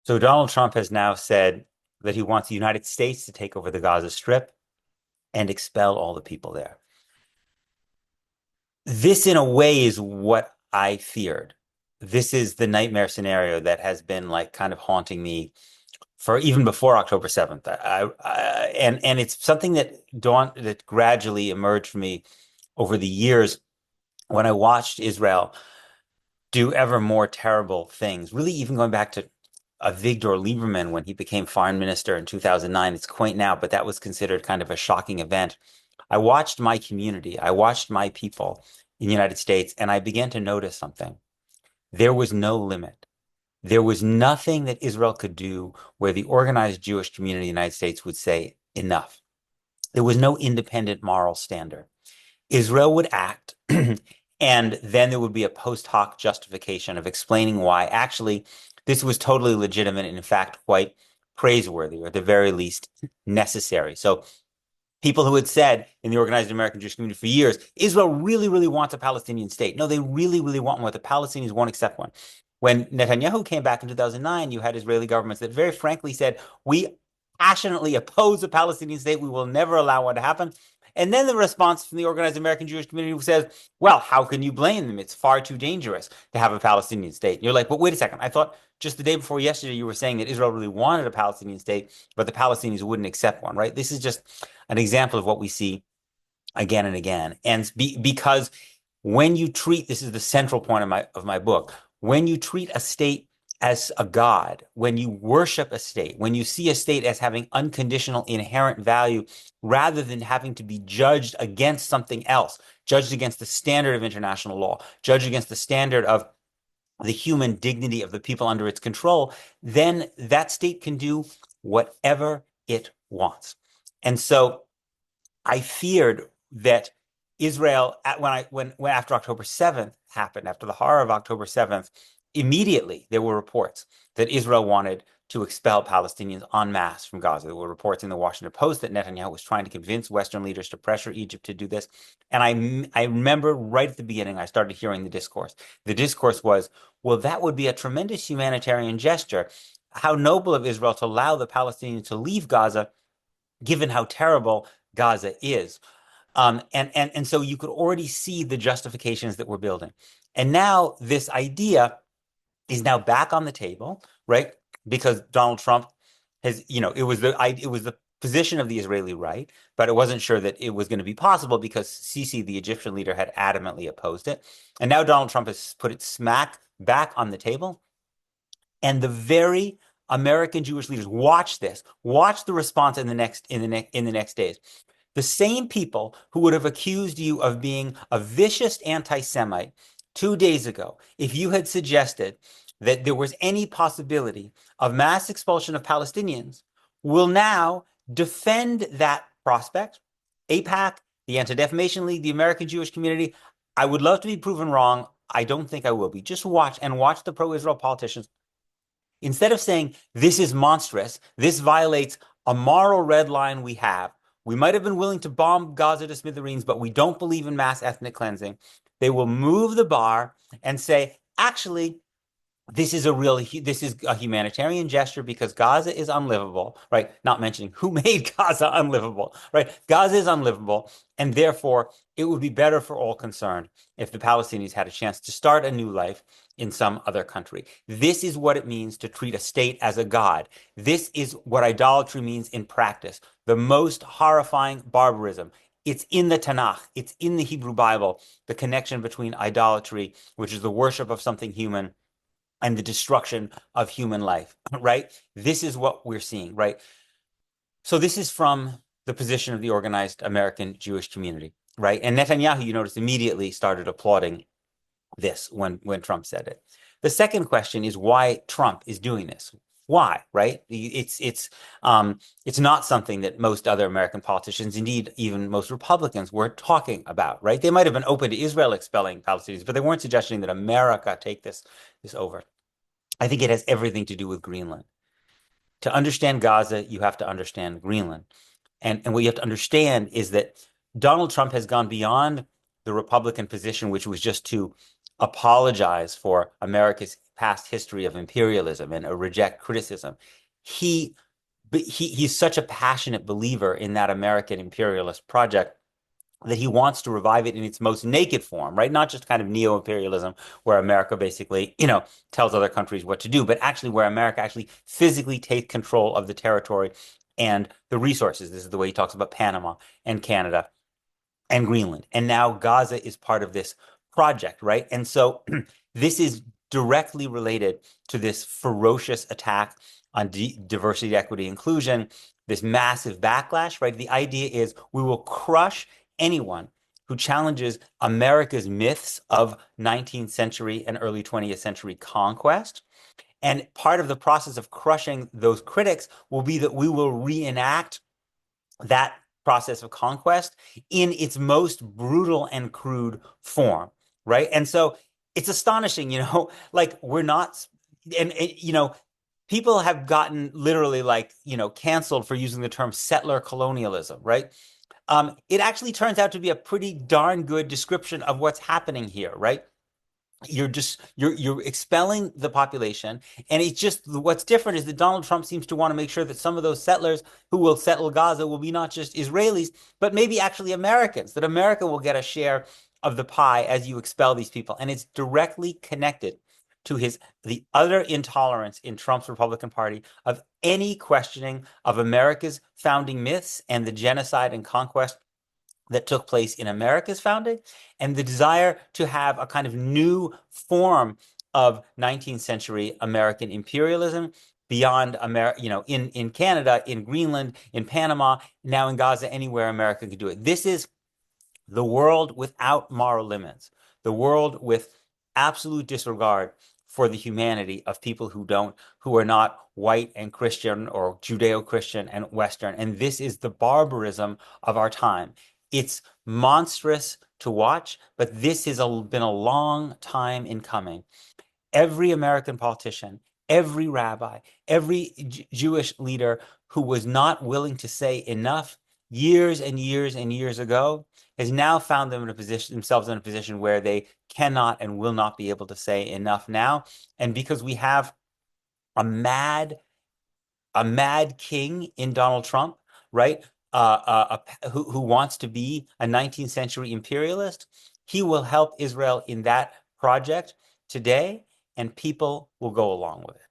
So Donald Trump has now said that he wants the United States to take over the Gaza Strip and expel all the people there. This, in a way, is what I feared. This is the nightmare scenario that has been like kind of haunting me for even before October 7th. And it's something that gradually emerged for me over the years when I watched Israel do ever more terrible things. Really, even going back to Avigdor Lieberman when he became foreign minister in 2009. It's quaint now, but that was considered kind of a shocking event. I watched my community, I watched my people in the United States, and I began to notice something. There was no limit. There was nothing that Israel could do where the organized Jewish community in the United States would say enough. There was no independent moral standard. Israel would act, and then there would be a post hoc justification of explaining why actually this was totally legitimate and, in fact, quite praiseworthy, or at the very least, necessary. So people who had said in the organized American Jewish community for years, Israel really, really wants a Palestinian state. No, they really, really want one. The Palestinians won't accept one. When Netanyahu came back in 2009, you had Israeli governments that very frankly said, we passionately oppose a Palestinian state. We will never allow one to happen. And then the response from the organized American Jewish community who says, well, how can you blame them? It's far too dangerous to have a Palestinian state. And you're like, but wait a second. I thought just the day before yesterday you were saying that Israel really wanted a Palestinian state, but the Palestinians wouldn't accept one, right? This is just an example of what we see again and again. And because when you treat, this is the central point of my book, when you treat a state as a god, when you worship a state, when you see a state as having unconditional inherent value, rather than having to be judged against something else, judged against the standard of international law, judged against the standard of the human dignity of the people under its control, then that state can do whatever it wants. And so I feared that Israel, when after October 7th happened, after the horror of October 7th, immediately there were reports that Israel wanted to expel Palestinians en masse from Gaza. There were reports in the Washington Post that Netanyahu was trying to convince Western leaders to pressure Egypt to do this. And I remember right at the beginning, I started hearing the discourse. The discourse was, well, that would be a tremendous humanitarian gesture. How noble of Israel to allow the Palestinians to leave Gaza, given how terrible Gaza is. And so you could already see the justifications that we're building. And now this idea is now back on the table, right? Because Donald Trump has, it was the position of the Israeli right, but it wasn't sure that it was going to be possible because Sisi, the Egyptian leader, had adamantly opposed it. And now Donald Trump has put it smack back on the table. And the very American Jewish leaders watch this, watch the response in the next days. The same people who would have accused you of being a vicious anti-Semite 2 days ago, if you had suggested that there was any possibility of mass expulsion of Palestinians, will now defend that prospect. AIPAC, the Anti-Defamation League, the American Jewish community. I would love to be proven wrong. I don't think I will be. Just watch the pro-Israel politicians. Instead of saying, this is monstrous, this violates a moral red line we have, we might have been willing to bomb Gaza to smithereens, but we don't believe in mass ethnic cleansing. They will move the bar and say, actually, this is a humanitarian gesture because Gaza is unlivable, right? Not mentioning who made Gaza unlivable, right? Gaza is unlivable, and therefore it would be better for all concerned if the Palestinians had a chance to start a new life in some other country. This is what it means to treat a state as a god. This is what idolatry means in practice. The most horrifying barbarism. It's in the Tanakh. It's in the Hebrew Bible, the connection between idolatry, which is the worship of something human, and the destruction of human life, right? This is what we're seeing, right? So this is from the position of the organized American Jewish community, right? And Netanyahu, you notice, immediately started applauding this when Trump said it. The second question is why Trump is doing this. Why, right? It's not something that most other American politicians, indeed, even most Republicans, were talking about, right? They might have been open to Israel expelling Palestinians, but they weren't suggesting that America take this over. I think it has everything to do with Greenland. To understand Gaza, you have to understand Greenland. And what you have to understand is that Donald Trump has gone beyond the Republican position, which was just to apologize for America's past history of imperialism and reject criticism. He, he's such a passionate believer in that American imperialist project that he wants to revive it in its most naked form, right? Not just kind of neo-imperialism where America basically, tells other countries what to do, but actually where America actually physically takes control of the territory and the resources. This is the way he talks about Panama and Canada and Greenland. And now Gaza is part of this project, right? And so this is directly related to this ferocious attack on diversity, equity, inclusion, this massive backlash, right? The idea is we will crush anyone who challenges America's myths of 19th century and early 20th century conquest. And part of the process of crushing those critics will be that we will reenact that process of conquest in its most brutal and crude form, right? And so it's astonishing, like we're not, and people have gotten literally like, canceled for using the term settler colonialism, right? It actually turns out to be a pretty darn good description of what's happening here, right? You're expelling the population, and it's just what's different is that Donald Trump seems to want to make sure that some of those settlers who will settle Gaza will be not just Israelis but maybe actually Americans, that America will get a share of the pie as you expel these people. And it's directly connected to the utter intolerance in Trump's Republican Party of any questioning of America's founding myths and the genocide and conquest that took place in America's founding, and the desire to have a kind of new form of 19th century American imperialism beyond America, in Canada, in Greenland, in Panama, now in Gaza, anywhere America could do it. This is the world without moral limits, the world with absolute disregard for the humanity of people who are not white and Christian or Judeo-Christian and Western. And this is the barbarism of our time. It's monstrous to watch, but this has been a long time in coming. Every American politician, every rabbi, every Jewish leader who was not willing to say enough years and years and years ago has now found themselves in a position where they cannot and will not be able to say enough now. And because we have a mad king in Donald Trump, right? Who wants to be a 19th century imperialist, he will help Israel in that project today, and people will go along with it.